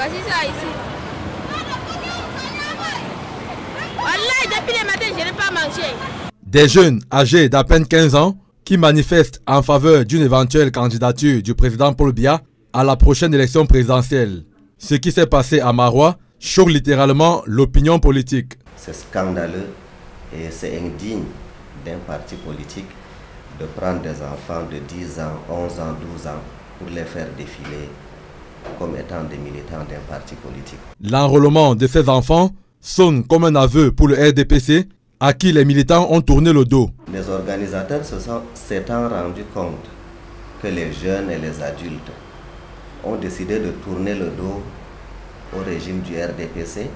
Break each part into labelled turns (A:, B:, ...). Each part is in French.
A: Voici ça ici. Wallahi, depuis le matin, je n'ai pas mangé.
B: Des jeunes âgés d'à peine 15 ans qui manifestent en faveur d'une éventuelle candidature du président Paul Biya à la prochaine élection présidentielle. Ce qui s'est passé à Maroua choque littéralement l'opinion politique.
C: C'est scandaleux et c'est indigne d'un parti politique de prendre des enfants de 10 ans, 11 ans, 12 ans pour les faire défiler comme étant des militants d'un parti politique.
B: L'enrôlement de ces enfants sonne comme un aveu pour le RDPC à qui les militants ont tourné le dos.
C: Les organisateurs s'étant rendus compte que les jeunes et les adultes ont décidé de tourner le dos au régime du RDPC,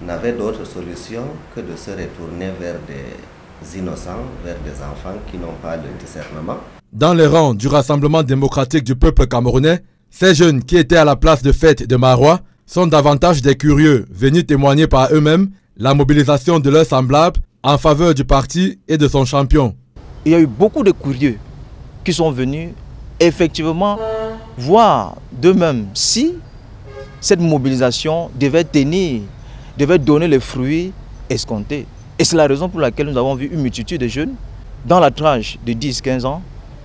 C: n'avaient d'autre solution que de se retourner vers des innocents, vers des enfants qui n'ont pas le discernement.
B: Dans les rangs du Rassemblement démocratique du peuple camerounais, ces jeunes qui étaient à la place de fête de Maroua sont davantage des curieux venus témoigner par eux-mêmes la mobilisation de leurs semblables en faveur du parti et de son champion.
D: Il y a eu beaucoup de curieux qui sont venus effectivement voir d'eux-mêmes si cette mobilisation devait tenir, devait donner les fruits escomptés. Et c'est la raison pour laquelle nous avons vu une multitude de jeunes dans la tranche de 10-15 ans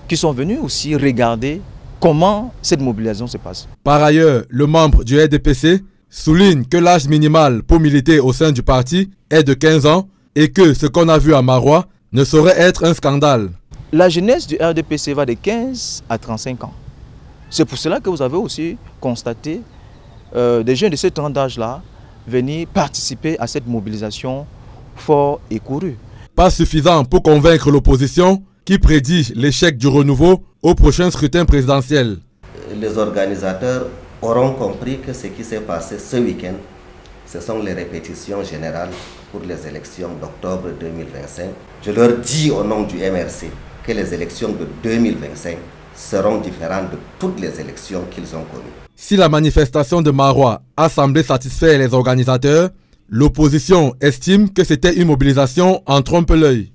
D: qui sont venus aussi regarder comment cette mobilisation se passe.
B: Par ailleurs, le membre du RDPC souligne que l'âge minimal pour militer au sein du parti est de 15 ans et que ce qu'on a vu à Maroua ne saurait être un scandale.
D: La jeunesse du RDPC va de 15 à 35 ans. C'est pour cela que vous avez aussi constaté des jeunes de ce tranche d'âge-là venir participer à cette mobilisation fort et courue.
B: Pas suffisant pour convaincre l'opposition qui prédit l'échec du renouveau au prochain scrutin présidentiel.
C: Les organisateurs auront compris que ce qui s'est passé ce week-end, ce sont les répétitions générales pour les élections d'octobre 2025. Je leur dis au nom du MRC que les élections de 2025 seront différentes de toutes les élections qu'ils ont connues.
B: Si la manifestation de Maroua a semblé satisfaire les organisateurs, l'opposition estime que c'était une mobilisation en trompe-l'œil.